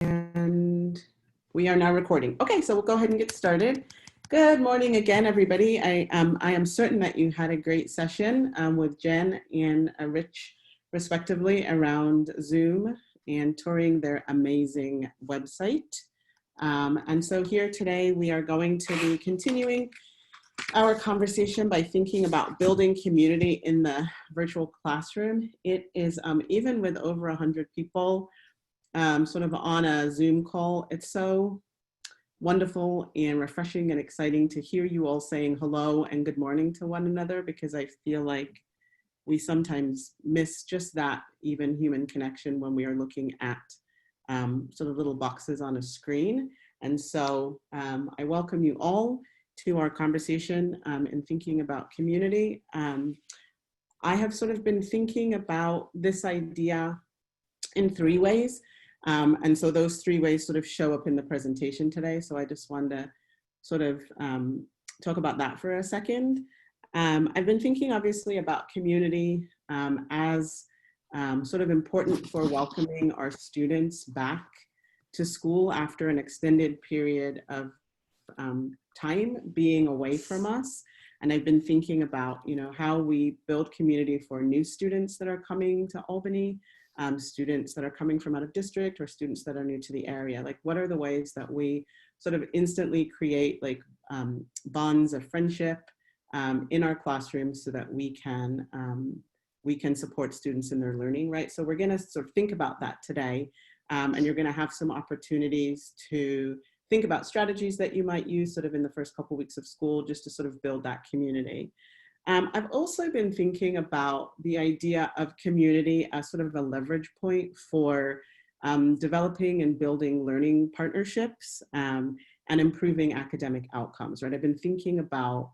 And we are now recording. Okay, so we'll go ahead and get started. Good morning again, everybody. I am certain that you had a great session with Jen and Rich, respectively, around Zoom and touring their amazing website. And so here today, we are going to be continuing our conversation by thinking about building community in the virtual classroom. It is, even with over 100 people, sort of on a Zoom call, it's so wonderful and refreshing and exciting to hear you all saying hello and good morning to one another, because I feel like we sometimes miss just that even human connection when we are looking at sort of little boxes on a screen. And so I welcome you all to our conversation in thinking about community. I have sort of been thinking about this idea in three ways. And so those three ways sort of show up in the presentation today. So I just wanted to sort of talk about that for a second. I've been thinking obviously about community as sort of important for welcoming our students back to school after an extended period of time being away from us. And I've been thinking about, how we build community for new students that are coming to Albany, students that are coming from out of district, or students that are new to the area. Like, what are the ways that we sort of instantly create like bonds of friendship in our classrooms so that we can support students in their learning, right? So we're gonna sort of think about that today. And you're gonna have some opportunities to think about strategies that you might use sort of in the first couple of weeks of school, just to sort of build that community. I've also been thinking about the idea of community as sort of a leverage point for developing and building learning partnerships and improving academic outcomes, right? I've been thinking about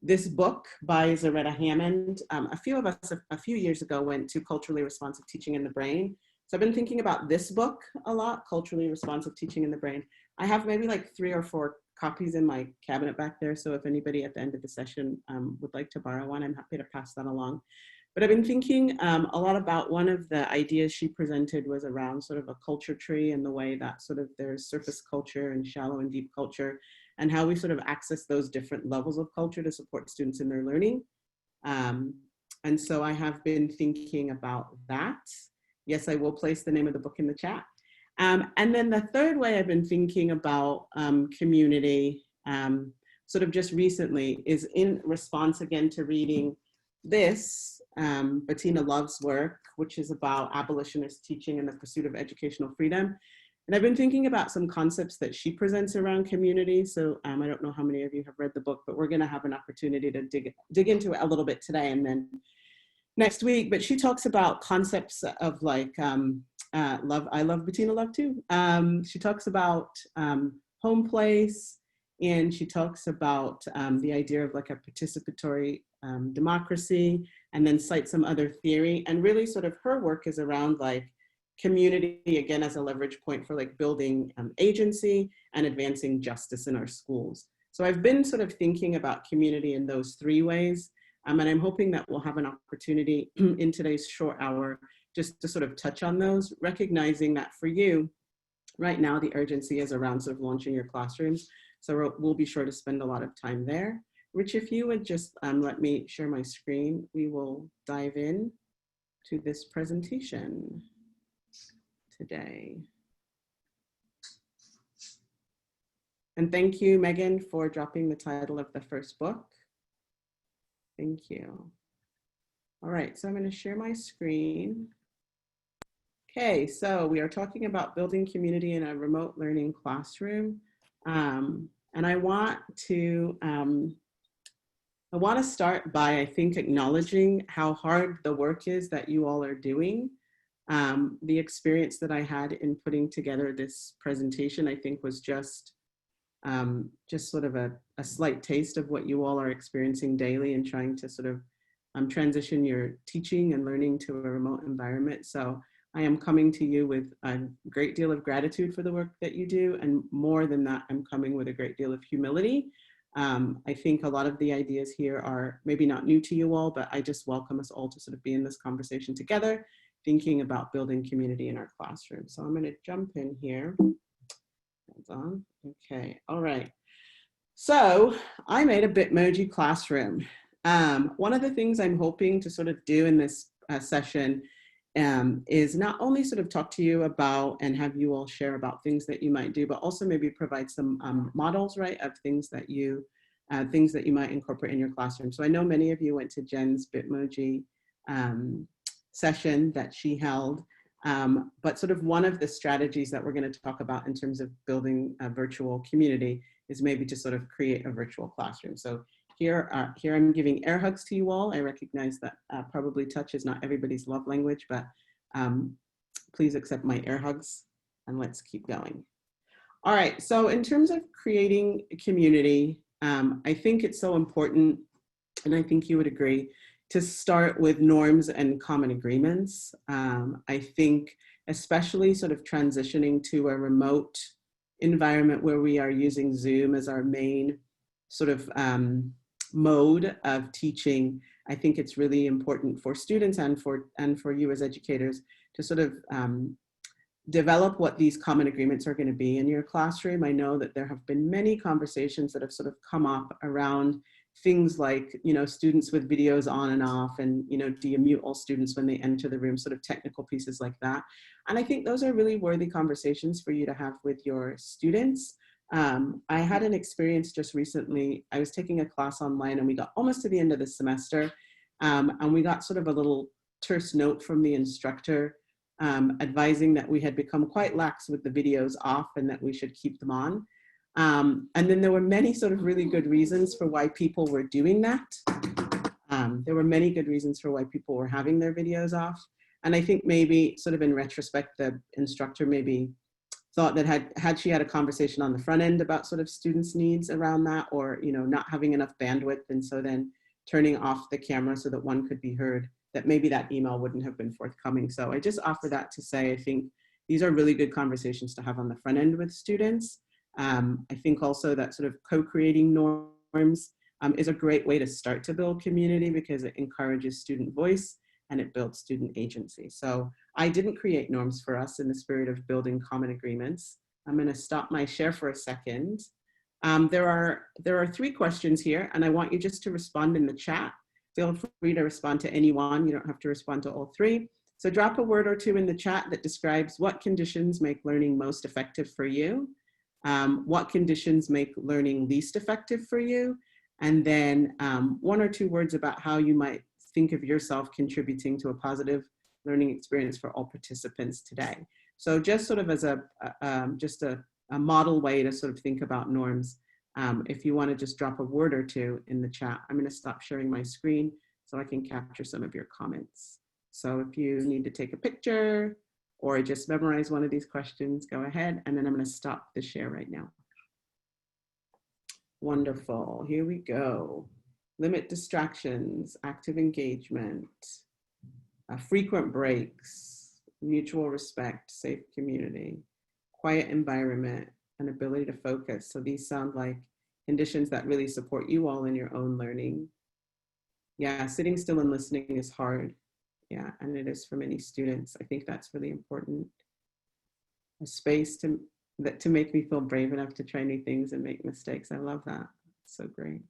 this book by Zaretta Hammond. A few of us a few years ago went to Culturally Responsive Teaching in the Brain. So I've been thinking about this book a lot, Culturally Responsive Teaching in the Brain. I have maybe like 3 or 4 copies in my cabinet back there. So if anybody at the end of the session would like to borrow one, I'm happy to pass that along. But I've been thinking a lot about one of the ideas she presented was around sort of a culture tree, and the way that sort of there's surface culture and shallow and deep culture, and how we sort of access those different levels of culture to support students in their learning. And so I have been thinking about that. Yes, I will place the name of the book in the chat. And then the third way I've been thinking about community sort of just recently is in response again to reading this, Bettina Love's work, which is about abolitionist teaching and the pursuit of educational freedom. And I've been thinking about some concepts that she presents around community. So I don't know how many of you have read the book, but we're gonna have an opportunity to dig into it a little bit today and then next week. But she talks about concepts of like, love. I love Bettina Love too. She talks about home place, and she talks about the idea of like a participatory democracy, and then cites some other theory. And really sort of her work is around like community, again, as a leverage point for like building agency and advancing justice in our schools. So I've been sort of thinking about community in those three ways. And I'm hoping that we'll have an opportunity in today's short hour just to sort of touch on those, recognizing that for you, right now, the urgency is around sort of launching your classrooms. So we'll be sure to spend a lot of time there. Rich, if you would just let me share my screen, we will dive in to this presentation today. And thank you, Megan, for dropping the title of the first book. Thank you. All right, so I'm going to share my screen. Okay, so we are talking about building community in a remote learning classroom. And I want to start by, I think, acknowledging how hard the work is that you all are doing. The experience that I had in putting together this presentation, I think, was just sort of a slight taste of what you all are experiencing daily and trying to sort of transition your teaching and learning to a remote environment. So I am coming to you with a great deal of gratitude for the work that you do. And more than that, I'm coming with a great deal of humility. I think a lot of the ideas here are maybe not new to you all, but I just welcome us all to sort of be in this conversation together, thinking about building community in our classroom. So I'm going to jump in here. Hold on. Okay. All right. So I made a Bitmoji classroom. One of the things I'm hoping to sort of do in this session is not only sort of talk to you about and have you all share about things that you might do, but also maybe provide some models, right, of things that you might incorporate in your classroom. So I know many of you went to Jen's Bitmoji session that she held, but sort of one of the strategies that we're going to talk about in terms of building a virtual community is maybe to sort of create a virtual classroom. So here I'm giving air hugs to you all. I recognize that probably touch is not everybody's love language, but please accept my air hugs and let's keep going. All right, so in terms of creating a community, I think it's so important, and I think you would agree, to start with norms and common agreements. I think especially sort of transitioning to a remote environment where we are using Zoom as our main sort of mode of teaching, I think it's really important for students and for you as educators to sort of develop what these common agreements are going to be in your classroom. I know that there have been many conversations that have sort of come up around things like, you know, students with videos on and off, and, you know, do you mute all students when they enter the room, sort of technical pieces like that. And I think those are really worthy conversations for you to have with your students. I had an experience just recently. I was taking a class online and we got almost to the end of the semester, and we got sort of a little terse note from the instructor advising that we had become quite lax with the videos off and that we should keep them on. And then there were many sort of really good reasons for why people were doing that. There were many good reasons for why people were having their videos off. And I think maybe sort of in retrospect, the instructor maybe thought that had she had a conversation on the front end about sort of students' needs around that, or, you know, not having enough bandwidth, and so then turning off the camera so that one could be heard, that maybe that email wouldn't have been forthcoming. So I just offer that to say, I think these are really good conversations to have on the front end with students. I think also that sort of co-creating norms is a great way to start to build community, because it encourages student voice and it builds student agency. So I didn't create norms for us in the spirit of building common agreements. I'm going to stop my share for a second. There are 3 questions here, and I want you just to respond in the chat. Feel free to respond to any one. You don't have to respond to all 3. So drop a word or 2 in the chat that describes what conditions make learning most effective for you, what conditions make learning least effective for you, and then 1 or 2 words about how you might think of yourself contributing to a positive learning experience for all participants today. So just sort of as a model way to sort of think about norms, if you want to just drop a word or 2 in the chat. I'm going to stop sharing my screen so I can capture some of your comments. So if you need to take a picture or just memorize one of these questions, go ahead, and then I'm going to stop the share right now. Wonderful. Here we go. Limit distractions, active engagement, frequent breaks, mutual respect, safe community, quiet environment, and ability to focus. So these sound like conditions that really support you all in your own learning. Yeah, sitting still and listening is hard. Yeah, and it is for many students. I think that's really important. A space to make me feel brave enough to try new things and make mistakes. I love that. So great.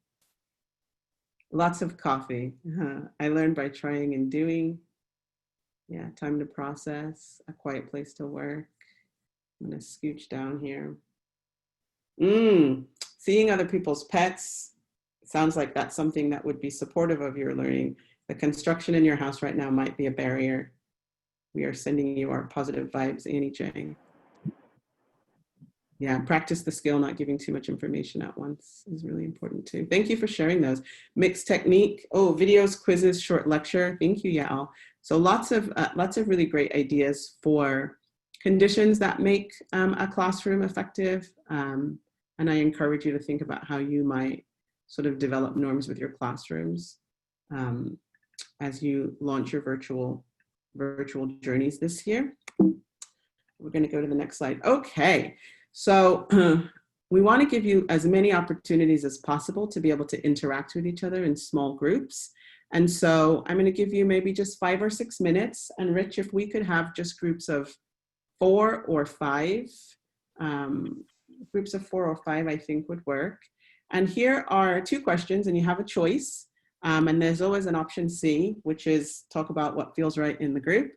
Lots of coffee. I learned by trying and doing. Yeah, time to process, a quiet place to work. I'm gonna scooch down here. Seeing other people's pets. Sounds like that's something that would be supportive of your learning. The construction in your house right now might be a barrier. We are sending you our positive vibes, Annie Chang. Yeah, practice the skill, not giving too much information at once is really important too. Thank you for sharing those. Mixed technique, videos, quizzes, short lecture. Thank you, Yael. So lots of really great ideas for conditions that make a classroom effective. And I encourage you to think about how you might sort of develop norms with your classrooms as you launch your virtual journeys this year. We're going to go to the next slide. Okay. So we want to give you as many opportunities as possible to be able to interact with each other in small groups. And so I'm going to give you maybe just 5 or 6 minutes. And Rich, if we could have just groups of 4 or 5, groups of 4 or 5, I think would work. And here are 2 questions, and you have a choice. And there's always an option C, which is talk about what feels right in the group.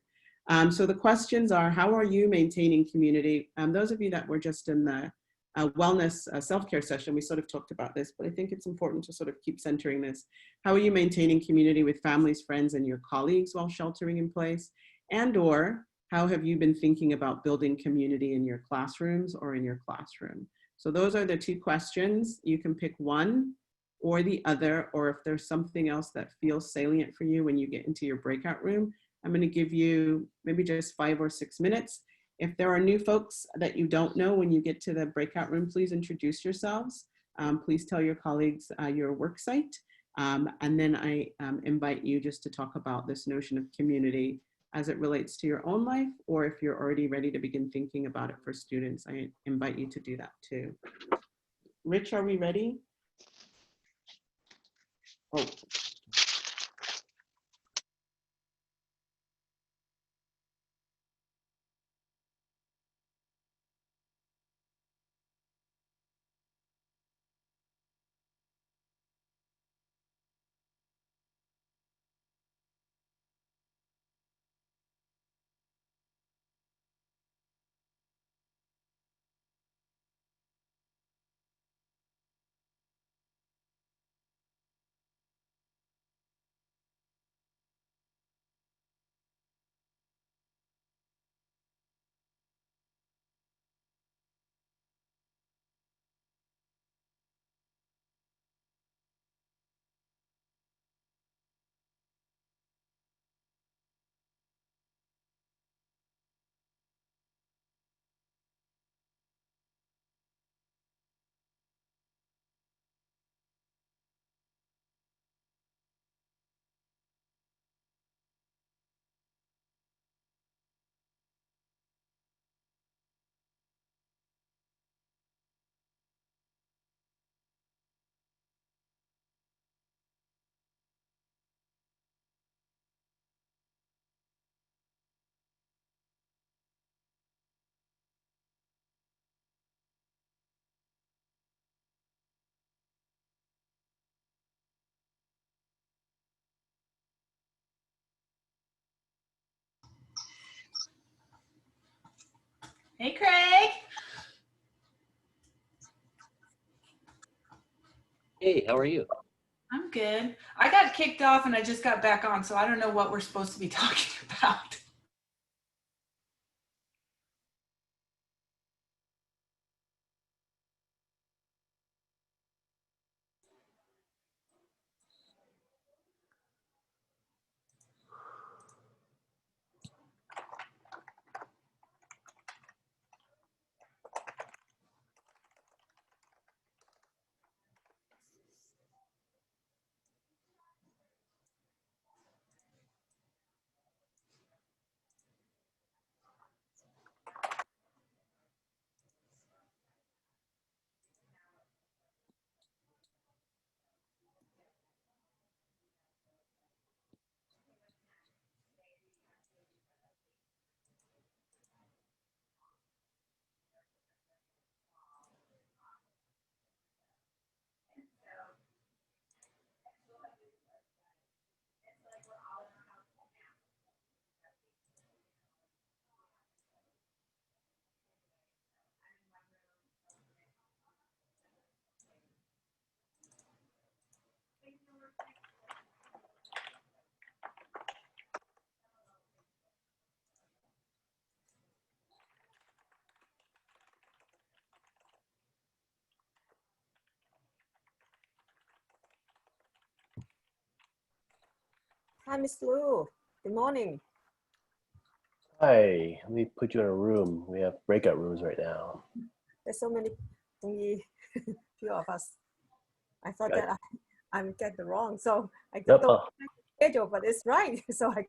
So the questions are, how are you maintaining community? Those of you that were just in the wellness self-care session, we sort of talked about this, but I think it's important to sort of keep centering this. How are you maintaining community with families, friends, and your colleagues while sheltering in place? And or how have you been thinking about building community in your classrooms or in your classroom? So those are the 2 questions. You can pick one or the other, or if there's something else that feels salient for you when you get into your breakout room, I'm going to give you maybe just 5 or 6 minutes. If there are new folks that you don't know when you get to the breakout room, please introduce yourselves. Please tell your colleagues your work site. And then I invite you just to talk about this notion of community as it relates to your own life, or if you're already ready to begin thinking about it for students, I invite you to do that too. Rich, are we ready? Oh. Hey, Craig. Hey, how are you? I'm good. I got kicked off and I just got back on, so I don't know what we're supposed to be talking about. Hi, Miss Lu. Good morning. Hi, let me put you in a room. We have breakout rooms right now. There's so many, only few of us. I thought Got that I get the wrong, so I Yep. don't schedule, but it's right. So I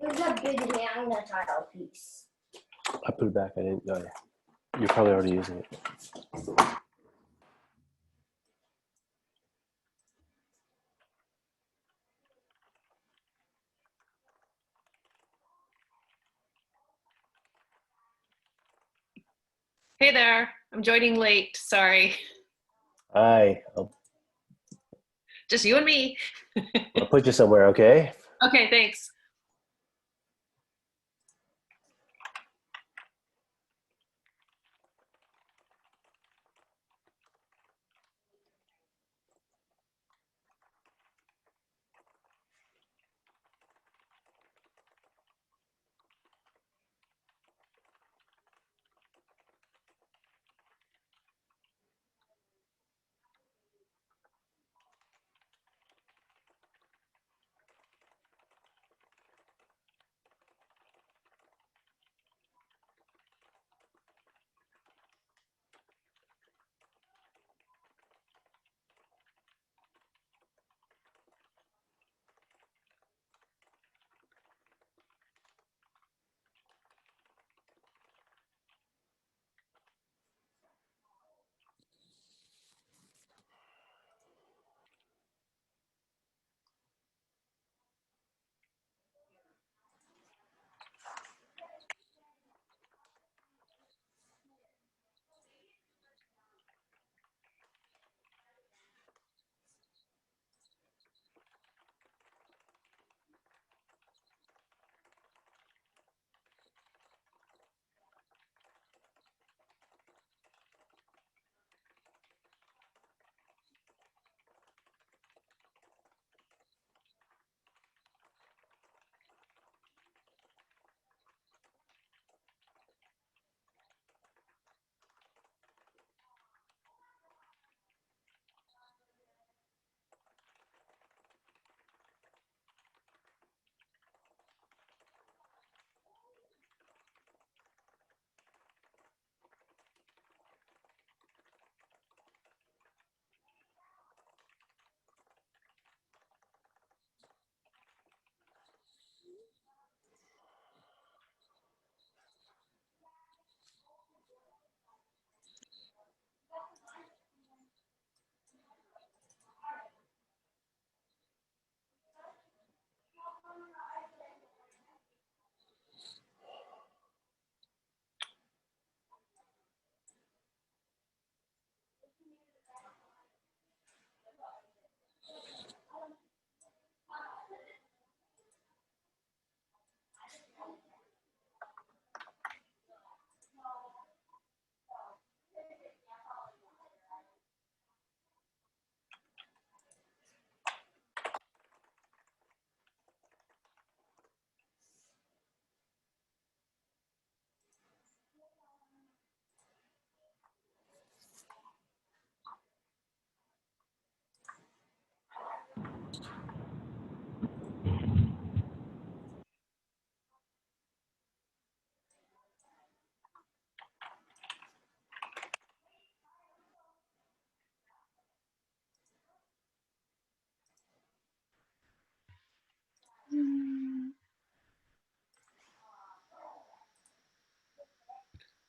There's a big magnetile piece. I put it back. I didn't. You're probably already using it. Hey there, I'm joining late, sorry. Hi. Just you and me. I'll put you somewhere, okay? Okay, thanks.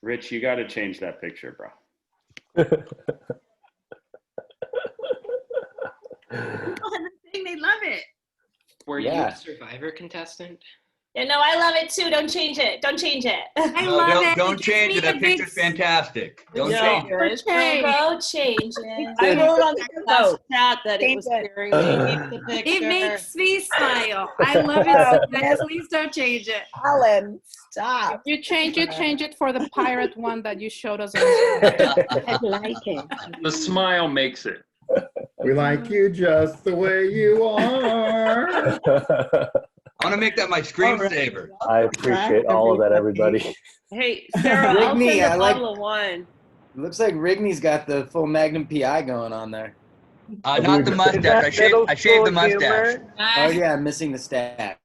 Rich, you got to change that picture, bro. They love it. Were you a Survivor contestant? Yeah, no, I love it too. Don't change it. Don't change it. I No, love it. don't gives change me it. That a big picture's fantastic. Don't No, change it. Rich, Okay. bro, change it. I wrote on the class chat that it Change was it. very the picture. It makes me smile. I love it so much. Please don't change it. Alan, stop. You change it for the pirate one that you showed us. I like it. The smile makes it. We like you just the way you are. I want to make that my screensaver. I appreciate all of that, everybody. Hey, Sarah, I'll Rigney, send a I like- bottle of wine. Looks like Rigney's got the full Magnum PI going on there. Not the mustache. I shaved the mustache. Oh yeah, I'm missing the stack.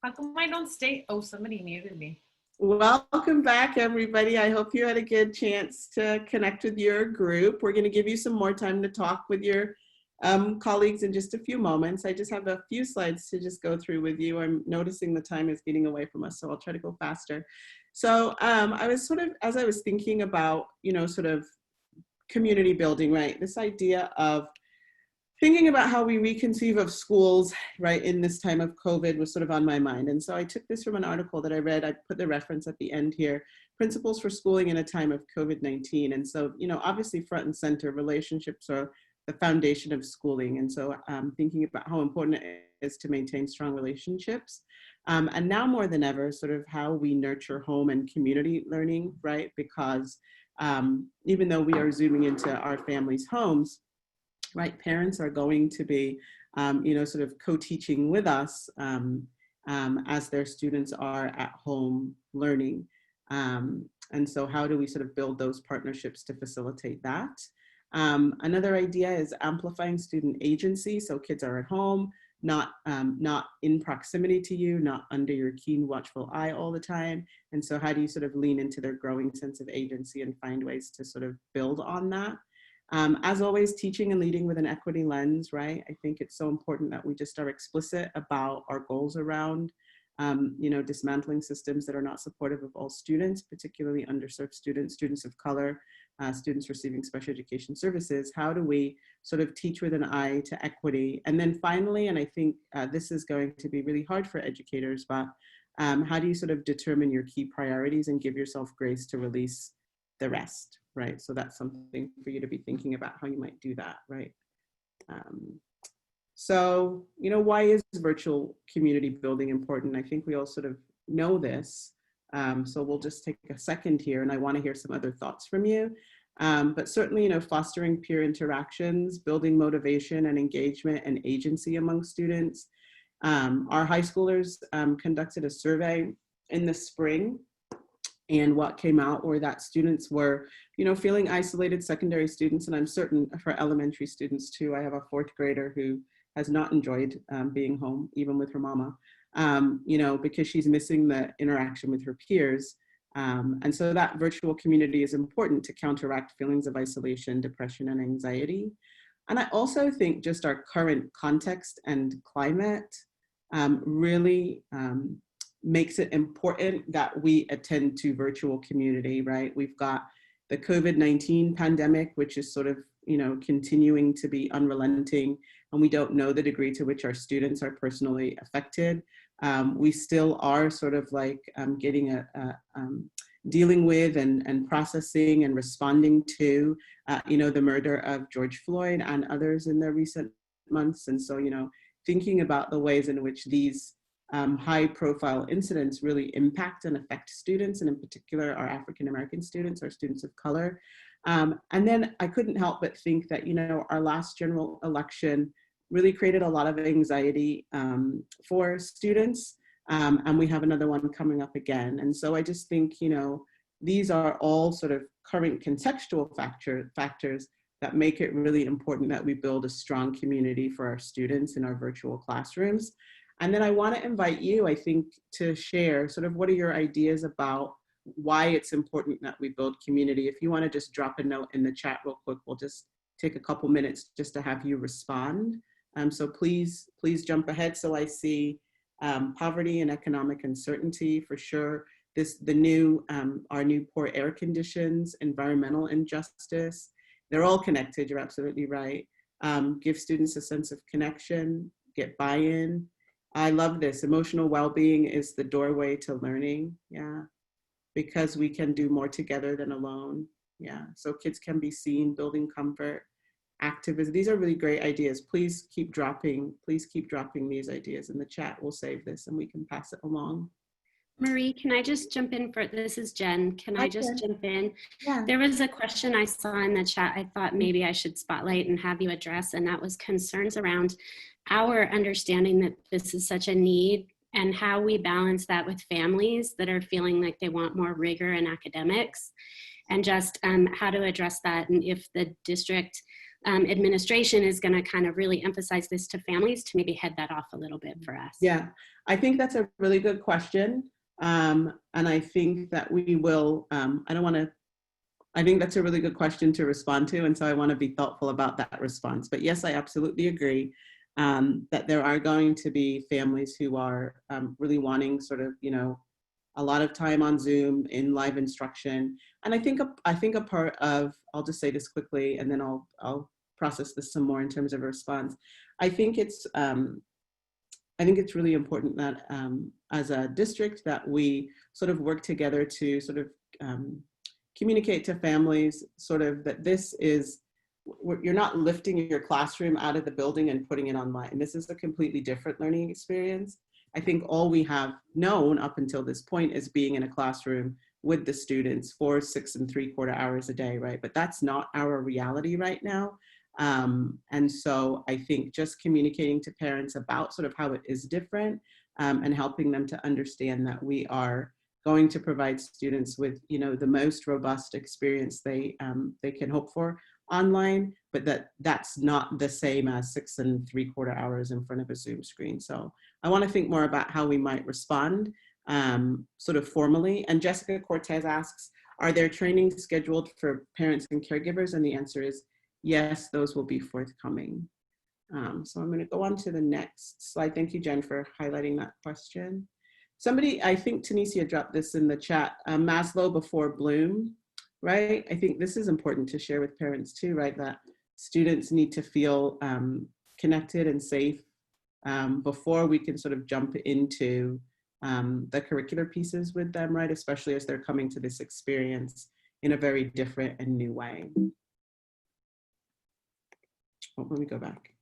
How come I don't stay? Oh, somebody muted me. Welcome back, everybody. I hope you had a good chance to connect with your group. We're going to give you some more time to talk with your colleagues in just a few moments. I just have a few slides to just go through with you. I'm noticing the time is getting away from us, so I'll try to go faster. So I was sort of, as I was thinking about, sort of community building, right? This idea of thinking about how we reconceive of schools, right, in this time of COVID was sort of on my mind. And so I took this from an article that I read. I put the reference at the end here, Principles for Schooling in a Time of COVID-19. And so, obviously front and center, relationships are the foundation of schooling. And so thinking about how important it is to maintain strong relationships. And now more than ever, sort of how we nurture home and community learning, right? Because even though we are zooming into our families' homes, right, parents are going to be, sort of co-teaching with us as their students are at home learning. And so how do we sort of build those partnerships to facilitate that? Another idea is amplifying student agency. So kids are at home, not in proximity to you, not under your keen watchful eye all the time. And so how do you sort of lean into their growing sense of agency and find ways to sort of build on that? As always, teaching and leading with an equity lens, right? I think it's so important that we just are explicit about our goals around, dismantling systems that are not supportive of all students, particularly underserved students, students of color, students receiving special education services. How do we sort of teach with an eye to equity? And then finally, and I think this is going to be really hard for educators, but how do you sort of determine your key priorities and give yourself grace to release the rest, right? So that's something for you to be thinking about how you might do that, right? So, why is virtual community building important? I think we all sort of know this. So we'll just take a second here, and I want to hear some other thoughts from you. But certainly, fostering peer interactions, building motivation and engagement and agency among students. Our high schoolers conducted a survey in the spring, and what came out were that students were, feeling isolated, secondary students, and I'm certain for elementary students too. I have a 4th grader who has not enjoyed being home, even with her mama, because she's missing the interaction with her peers. And so that virtual community is important to counteract feelings of isolation, depression, and anxiety. And I also think just our current context and climate really makes it important that we attend to virtual community, right? We've got the COVID-19 pandemic, which is sort of, continuing to be unrelenting, and we don't know the degree to which our students are personally affected. We still are sort of like dealing with and processing and responding to, the murder of George Floyd and others in the recent months. And so, thinking about the ways in which these high-profile incidents really impact and affect students, and in particular our African-American students, our students of color. And then I couldn't help but think that, our last general election really created a lot of anxiety for students, and we have another one coming up again. And so I just think, these are all sort of current contextual factors that make it really important that we build a strong community for our students in our virtual classrooms. And then I want to invite you, I think, to share sort of what are your ideas about why it's important that we build community. If you want to just drop a note in the chat real quick, we'll just take a couple minutes just to have you respond. So please jump ahead. So I see poverty and economic uncertainty for sure. Our new poor air conditions, environmental injustice, they're all connected, you're absolutely right. Give students a sense of connection, get buy-in. I love this, emotional well-being is the doorway to learning, yeah. Because we can do more together than alone, yeah. So kids can be seen, building comfort, activism. These are really great ideas. Please keep dropping these ideas in the chat. We'll save this and we can pass it along. Marie, can I just jump in for, this is Jen. Can I just jump in? Yeah. There was a question I saw in the chat I thought maybe I should spotlight and have you address, and that was concerns around our understanding that this is such a need and how we balance that with families that are feeling like they want more rigor in academics, and just how to address that, and if the district administration is going to kind of really emphasize this to families to maybe head that off a little bit for us. Yeah, I think that's a really good question. And I think that we will, I think that's a really good question to respond to. And so I want to be thoughtful about that response. But yes, I absolutely agree that there are going to be families who are really wanting sort of, a lot of time on Zoom in live instruction. And I think a part of, I'll just say this quickly and then I'll process this some more in terms of a response. I think it's really important that as a district that we sort of work together to sort of communicate to families sort of that this is, you're not lifting your classroom out of the building and putting it online. This is a completely different learning experience. I think all we have known up until this point is being in a classroom with the students for 6 3/4 hours a day, right? But that's not our reality right now. And so I think just communicating to parents about sort of how it is different and helping them to understand that we are going to provide students with, the most robust experience they can hope for online, but that's not the same as 6 3/4 hours in front of a Zoom screen. So I want to think more about how we might respond sort of formally. And Jessica Cortez asks, are there trainings scheduled for parents and caregivers? And the answer is yes, those will be forthcoming. So I'm going to go on to the next slide. Thank you, Jen, for highlighting that question. Somebody, I think Tunisia dropped this in the chat, Maslow before Bloom, right? I think this is important to share with parents too, right? That students need to feel connected and safe before we can sort of jump into the curricular pieces with them, right? Especially as they're coming to this experience in a very different and new way. Oh, let me go back.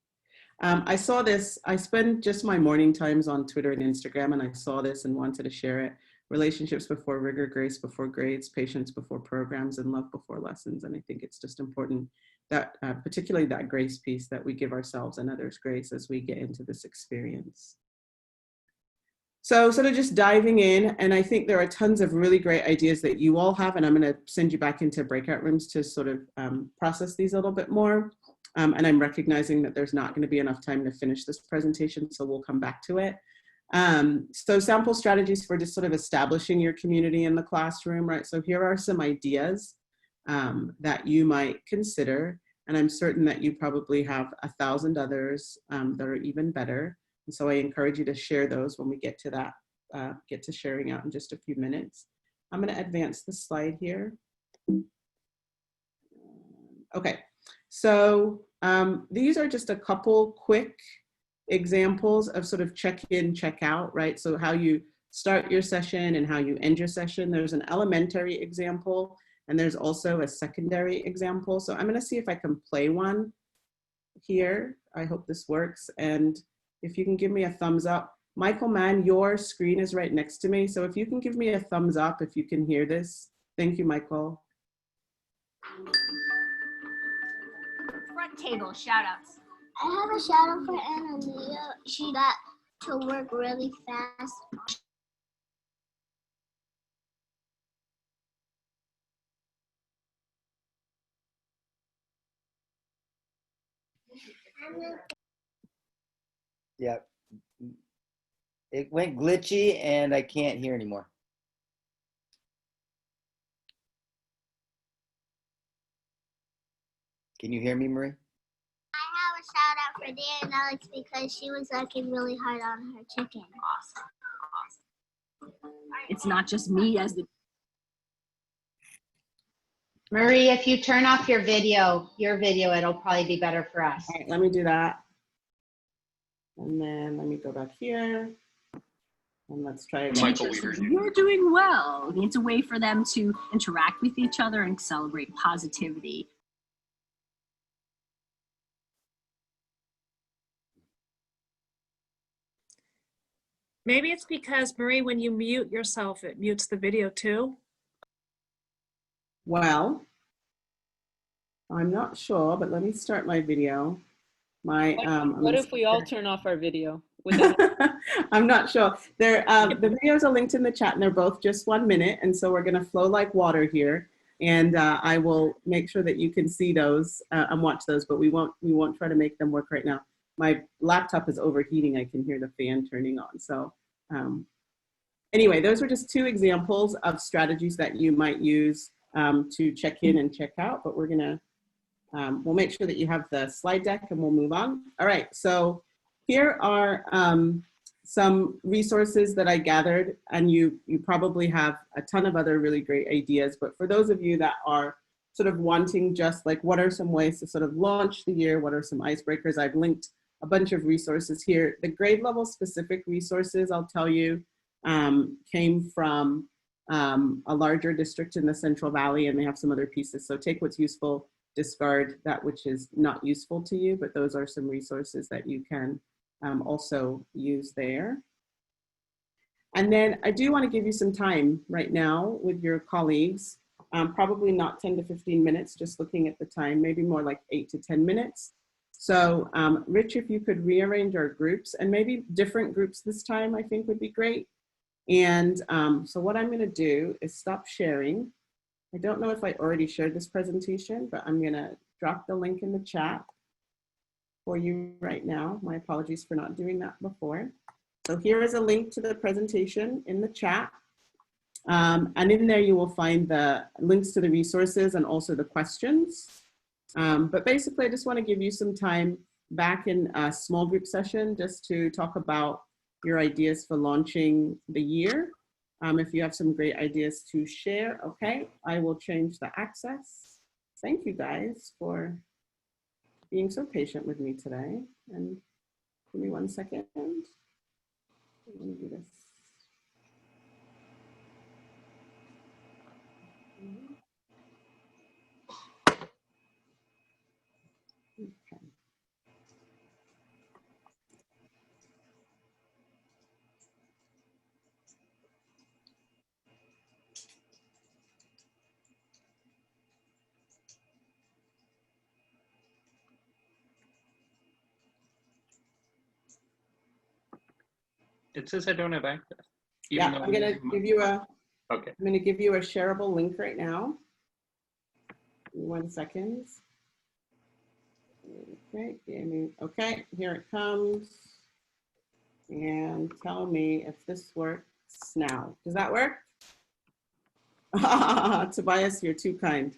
I saw this, I spend just my morning times on Twitter and Instagram, and I saw this and wanted to share it. Relationships before rigor, grace before grades, patience before programs, and love before lessons. And I think it's just important that, particularly that grace piece, that we give ourselves and others grace as we get into this experience. So sort of just diving in, and I think there are tons of really great ideas that you all have, and I'm going to send you back into breakout rooms to sort of process these a little bit more. And I'm recognizing that there's not going to be enough time to finish this presentation, so we'll come back to it. So sample strategies for just sort of establishing your community in the classroom, right? So here are some ideas that you might consider, and I'm certain that you probably have 1,000 others that are even better. And so I encourage you to share those when we get to that, get to sharing out in just a few minutes. I'm going to advance the slide here. Okay. So these are just a couple quick examples of sort of check in, check out, right? So how you start your session and how you end your session. There's an elementary example, and there's also a secondary example. So I'm going to see if I can play one here. I hope this works. And if you can give me a thumbs up. Michael Mann, your screen is right next to me. So if you can give me a thumbs up, if you can hear this. Thank you, Michael. Front table shout outs. I have a shout out for Annalia. She got to work really fast. Yeah. It went glitchy and I can't hear anymore. Can you hear me, Marie? I have a shout out for for Dan and Alex because she was working really hard on her chicken. It's not just me as the Marie, if you turn off your video, it'll probably be better for us. All right, let me do that. And then let me go back here. And let's try again. Michael Weaver. you're doing well. It's a way for them to interact with each other and celebrate positivity. Maybe it's because, Marie, when you mute yourself, it mutes the video too. Well, I'm not sure, but let me start my video. What if we all turn off our video? I'm not sure. The videos are linked in the chat and they're both just 1 minute. And so we're going to flow like water here. And I will make sure that you can see those and watch those, but we won't try to make them work right now. My laptop is overheating. I can hear the fan turning on. So anyway, those were just 2 examples of strategies that you might use to check in and check out, but we're gonna, we'll make sure that you have the slide deck and we'll move on. All right, so here are some resources that I gathered, and you probably have a ton of other really great ideas, but for those of you that are sort of wanting just like, what are some ways to sort of launch the year? What are some icebreakers? I've linked a bunch of resources here. The grade level specific resources, I'll tell you, came from a larger district in the Central Valley, and they have some other pieces. So take what's useful, discard that which is not useful to you, but those are some resources that you can also use there. And then I do want to give you some time right now with your colleagues, probably not 10 to 15 minutes, just looking at the time, maybe more like 8 to 10 minutes. So Rich, if you could rearrange our groups, and maybe different groups this time, I think would be great. And so what I'm going to do is stop sharing. I don't know if I already shared this presentation, but I'm going to drop the link in the chat for you right now. My apologies for not doing that before. So here is a link to the presentation in the chat. And in there you will find the links to the resources and also the questions. But basically I just want to give you some time back in a small group session just to talk about your ideas for launching the year. If you have some great ideas to share, okay, I will change the access. Thank you guys for being so patient with me today. And give me 1 second. Let me do this. Okay. It says I don't have access. Yeah, I'm gonna give you a. Okay. I'm gonna give you a shareable link right now. Give me 1 second. Okay, okay, here it comes. And tell me if this works now. Does that work? Tobias, you're too kind.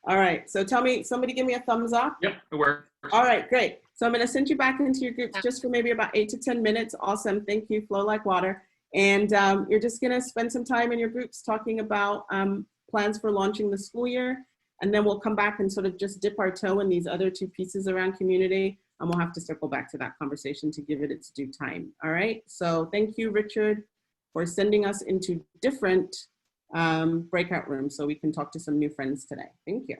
All right, so tell me, somebody give me a thumbs up. Yep, it works. All right, great. So I'm going to send you back into your groups just for maybe about 8 to 10 minutes. Awesome. Thank you. Flow like water. And you're just going to spend some time in your groups talking about plans for launching the school year. And then we'll come back and sort of just dip our toe in these other 2 pieces around community. And we'll have to circle back to that conversation to give it its due time. All right. So thank you, Richard, for sending us into different breakout rooms so we can talk to some new friends today. Thank you.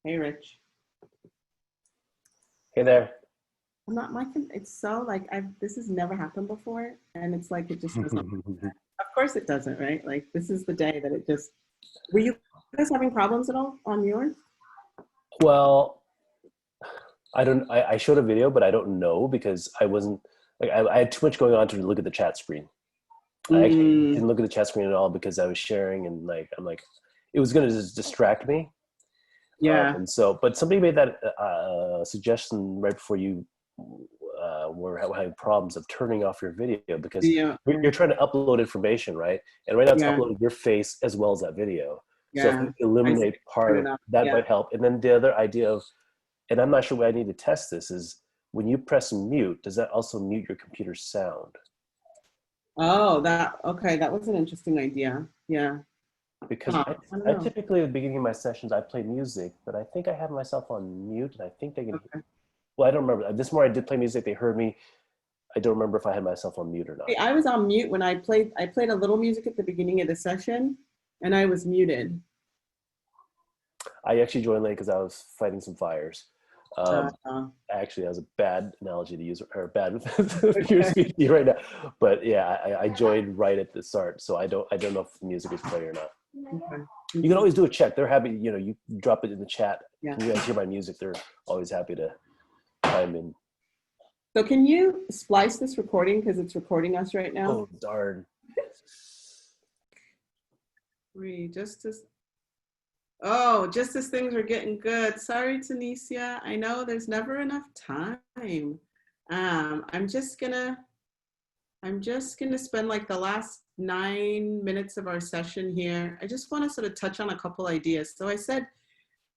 Hey, Rich. Hey there. I'm not, it's so like, this has never happened before. And it's like, it just doesn't, of course it doesn't, right? Like, this is the day that it just, were you guys having problems at all on yours? Well, I showed a video, but I don't know because I wasn't, like, I had too much going on to look at the chat screen. I actually didn't look at the chat screen at all because I was sharing and like, I'm like, it was going to just distract me. Yeah. And so, but somebody made that suggestion right before you were having problems of turning off your video because you're trying to upload information, right? And right now it's uploading your face as well as that video. So if you eliminate part of that might help. And then the other idea of, and I'm not sure why I need to test this, is when you press mute, does that also mute your computer's sound? Oh, okay. That was an interesting idea. Yeah. Because I typically at the beginning of my sessions, I play music, but I think I have myself on mute and I think they can, well, I don't remember. This morning I did play music. They heard me. I don't remember if I had myself on mute or not. I was on mute when I played a little music at the beginning of the session and I was muted. I actually joined late because I was fighting some fires. Actually, that was a bad analogy to use, or bad speaking right now. But yeah, I joined right at the start, so I don't know if the music is playing or not. Okay. You can always do a check. They're happy, you know, you drop it in the chat. Yeah. Can you guys hear my music? They're always happy to chime in. So can you splice this recording because it's recording us right now? Oh darn! Just as things are getting good. Sorry, Tanisha. I know there's never enough time. I'm just gonna spend like the last 9 minutes of our session here. I just want to sort of touch on a couple ideas. So I said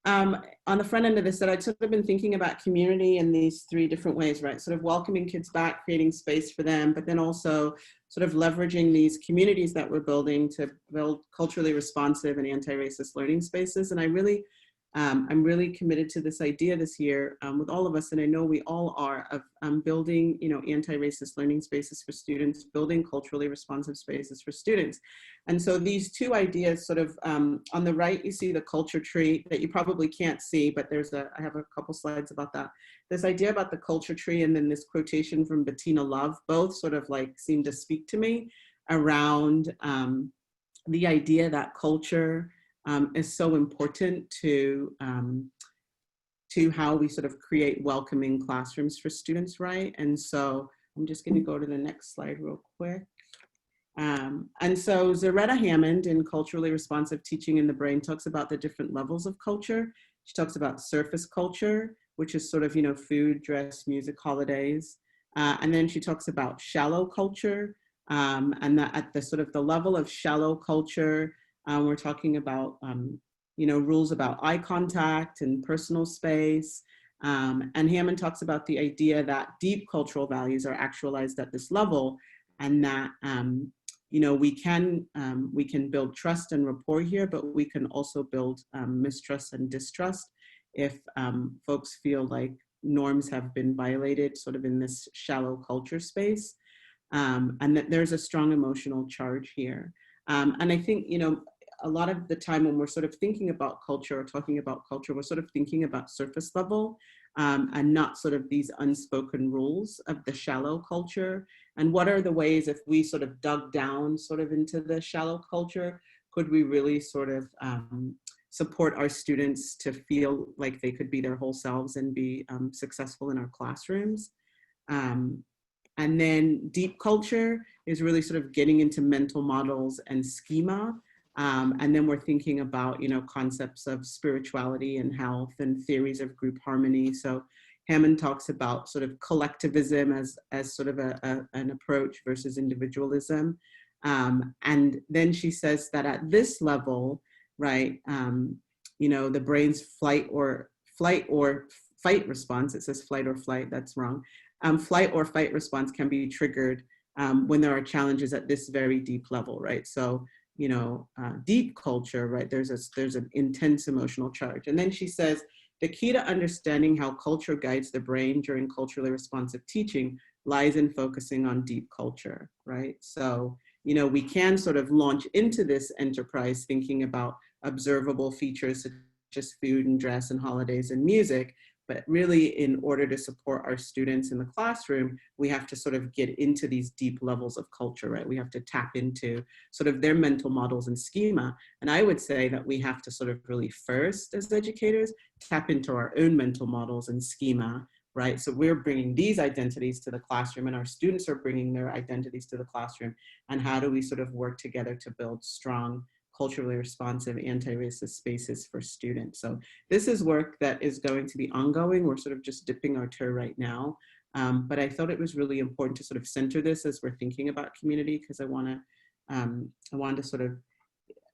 on the front end of this that I'd sort of been thinking about community in these 3 different ways, right? Sort of welcoming kids back, creating space for them, but then also sort of leveraging these communities that we're building to build culturally responsive and anti-racist learning spaces. And I'm really committed to this idea this year with all of us, and I know we all are, of building, you know, anti-racist learning spaces for students, building culturally responsive spaces for students. And so these 2 ideas sort of, on the right, you see the culture tree that you probably can't see, but I have a couple slides about that. This idea about the culture tree and then this quotation from Bettina Love, both sort of like seem to speak to me around the idea that culture is so important to how we sort of create welcoming classrooms for students, right? And so I'm just going to go to the next slide real quick. And so Zaretta Hammond in Culturally Responsive Teaching in the Brain talks about the different levels of culture. She talks about surface culture, which is sort of, you know, food, dress, music, holidays. And then she talks about shallow culture, and that at the sort of the level of shallow culture, we're talking about, you know, rules about eye contact and personal space. And Hammond talks about the idea that deep cultural values are actualized at this level, and that, you know, we can build trust and rapport here, but we can also build mistrust and distrust if folks feel like norms have been violated sort of in this shallow culture space, and that there's a strong emotional charge here. And I think, you know, a lot of the time when we're sort of thinking about culture or talking about culture, we're sort of thinking about surface level and not sort of these unspoken rules of the shallow culture. And what are the ways, if we sort of dug down sort of into the shallow culture, could we really sort of support our students to feel like they could be their whole selves and be successful in our classrooms? And then deep culture is really sort of getting into mental models and schema. And then we're thinking about, you know, concepts of spirituality and health and theories of group harmony. So Hammond talks about sort of collectivism as sort of an approach versus individualism. And then she says that at this level, right, you know, the brain's flight or fight response, it says flight or flight, that's wrong. Flight or fight response can be triggered when there are challenges at this very deep level, right? So, you know, deep culture, right? There's an intense emotional charge. And then she says, the key to understanding how culture guides the brain during culturally responsive teaching lies in focusing on deep culture, right? So, you know, we can sort of launch into this enterprise thinking about observable features such as food and dress and holidays and music, But really, in order to support our students in the classroom, we have to sort of get into these deep levels of culture, right? We have to tap into sort of their mental models and schema. And I would say that we have to sort of really first, as educators, tap into our own mental models and schema, right? So we're bringing these identities to the classroom, and our students are bringing their identities to the classroom. And how do we sort of work together to build strong, culturally responsive, anti-racist spaces for students? So this is work that is going to be ongoing. We're sort of just dipping our toe right now. But I thought it was really important to sort of center this as we're thinking about community, because I wanted to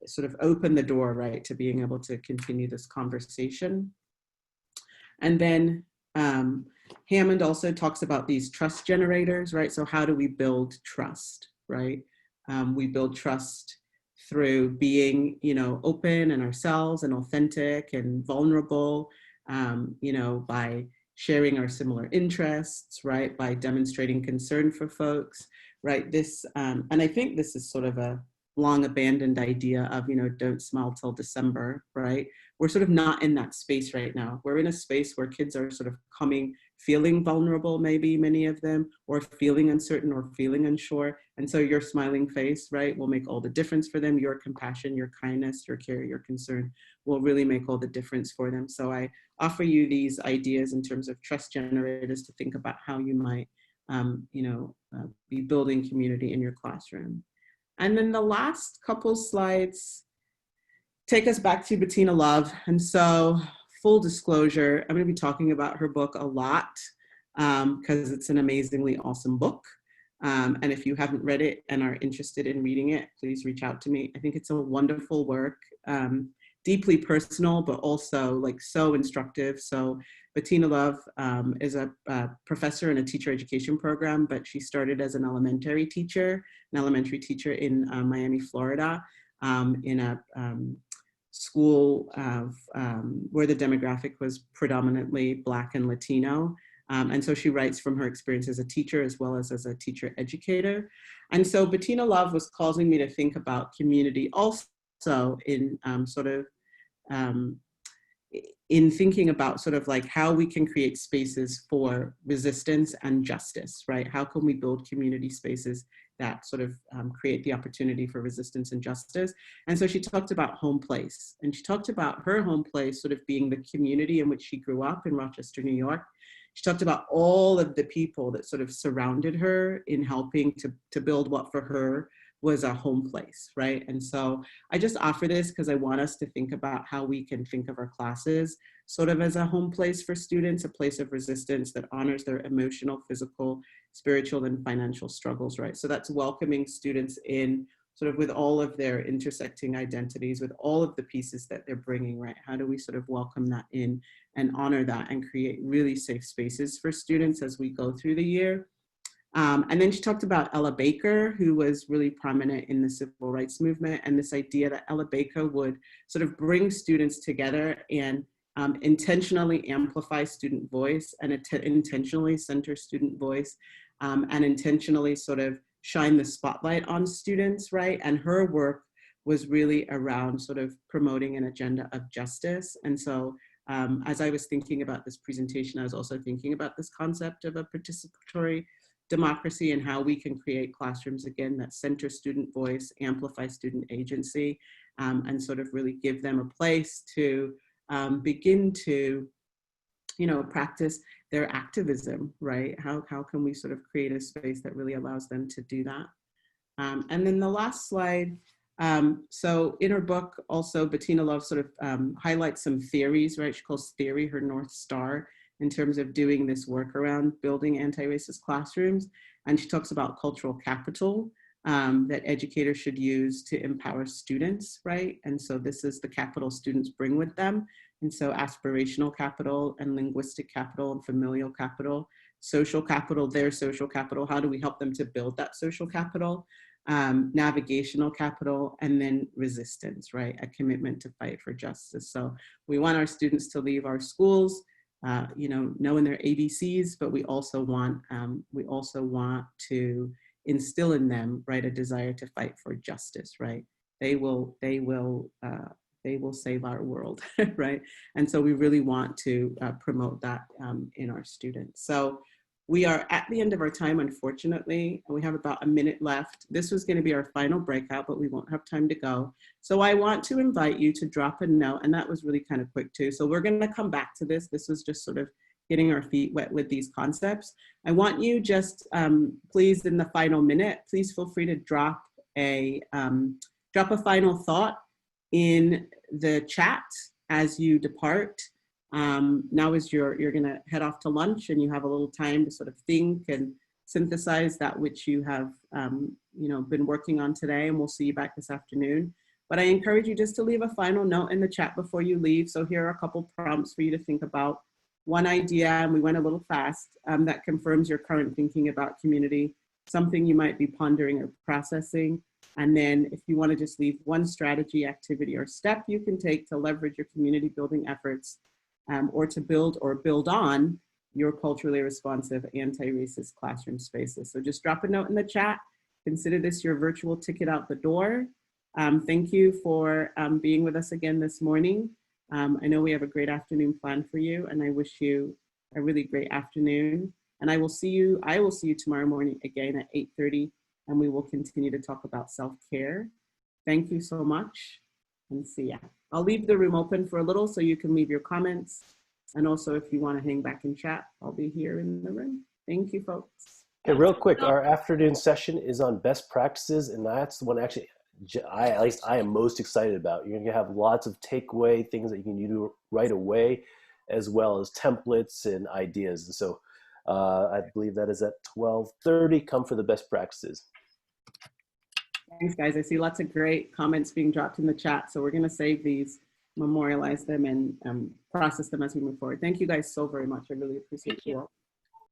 sort of open the door, right, to being able to continue this conversation. And then Hammond also talks about these trust generators, right? So how do we build trust, right? We build trust through being, open and ourselves and authentic and vulnerable, by sharing our similar interests, right? By demonstrating concern for folks, right? This, and I think this is sort of a long abandoned idea of, don't smile till December, right? We're sort of not in that space right now. We're in a space where kids are sort of feeling vulnerable, maybe many of them, or feeling uncertain or feeling unsure. And so your smiling face, right, will make all the difference for them. Your compassion, your kindness, your care, your concern will really make all the difference for them. So I offer you these ideas in terms of trust generators to think about how you might, be building community in your classroom. And then the last couple slides take us back to Bettina Love. And so, full disclosure, I'm going to be talking about her book a lot because it's an amazingly awesome book. And if you haven't read it and are interested in reading it, please reach out to me. I think it's a wonderful work, deeply personal, but also like so instructive. So Bettina Love is a professor in a teacher education program, but she started as an elementary teacher in Miami, Florida, in a school where the demographic was predominantly Black and Latino. And so she writes from her experience as a teacher as well as a teacher educator. And so Bettina Love was causing me to think about community also in in thinking about sort of like how we can create spaces for resistance and justice, right? How can we build community spaces that sort of create the opportunity for resistance and justice? And so she talked about home place, and she talked about her home place sort of being the community in which she grew up in Rochester, New York. She talked about all of the people that sort of surrounded her in helping to build what for her was a home place, right? And so I just offer this because I want us to think about how we can think of our classes sort of as a home place for students, a place of resistance that honors their emotional, physical, spiritual, and financial struggles, right? So that's welcoming students in sort of with all of their intersecting identities, with all of the pieces that they're bringing, right? How do we sort of welcome that in and honor that and create really safe spaces for students as we go through the year? And then she talked about Ella Baker, who was really prominent in the civil rights movement, and this idea that Ella Baker would sort of bring students together and intentionally amplify student voice and intentionally center student voice and intentionally sort of shine the spotlight on students, right? And her work was really around sort of promoting an agenda of justice. And so as I was thinking about this presentation, I was also thinking about this concept of a participatory democracy and how we can create classrooms, again, that center student voice, amplify student agency, and sort of really give them a place to begin to, practice their activism, right? How can we sort of create a space that really allows them to do that? And then the last slide, so in her book, also, Bettina Love sort of highlights some theories, right? She calls theory her North Star in terms of doing this work around building anti-racist classrooms. And she talks about cultural capital that educators should use to empower students, right? And so this is the capital students bring with them. And so aspirational capital and linguistic capital and familial capital, social capital, their social capital, how do we help them to build that social capital? Navigational capital, and then resistance, right? A commitment to fight for justice. So we want our students to leave our schools knowing their ABCs, but we also want to instill in them, right, a desire to fight for justice, right? They will they will save our world, right? And so we really want to promote that in our students. So we are at the end of our time, unfortunately, and we have about a minute left. This was going to be our final breakout, but we won't have time to go. So I want to invite you to drop a note, and that was really kind of quick too. So we're going to come back to this. This was just sort of getting our feet wet with these concepts. I want you just, please, in the final minute, please feel free to drop a final thought in the chat as you depart. Now is you're gonna head off to lunch and you have a little time to sort of think and synthesize that which you have been working on today, and we'll see you back this afternoon. But I encourage you just to leave a final note in the chat before you leave. So here are a couple prompts for you to think about. One idea, and we went a little fast, that confirms your current thinking about community, something you might be pondering or processing. And then if you want to just leave one strategy, activity, or step you can take to leverage your community building efforts, or to build on your culturally responsive anti-racist classroom spaces. So just drop a note in the chat. Consider this your virtual ticket out the door. Thank you for being with us again this morning. I know we have a great afternoon planned for you, and I wish you a really great afternoon. And I will see you tomorrow morning again at 8:30, and we will continue to talk about self-care. Thank you so much, and see ya. I'll leave the room open for a little so you can leave your comments. And also if you want to hang back and chat, I'll be here in the room. Thank you, folks. Okay, real quick, our afternoon session is on best practices, and that's the one actually at least I am most excited about. You're gonna have lots of takeaway things that you can do right away, as well as templates and ideas. And so I believe that is at 12:30. Come for the best practices. Thanks, guys. I see lots of great comments being dropped in the chat. So we're going to save these, memorialize them, and process them as we move forward. Thank you guys so very much. I really appreciate you all.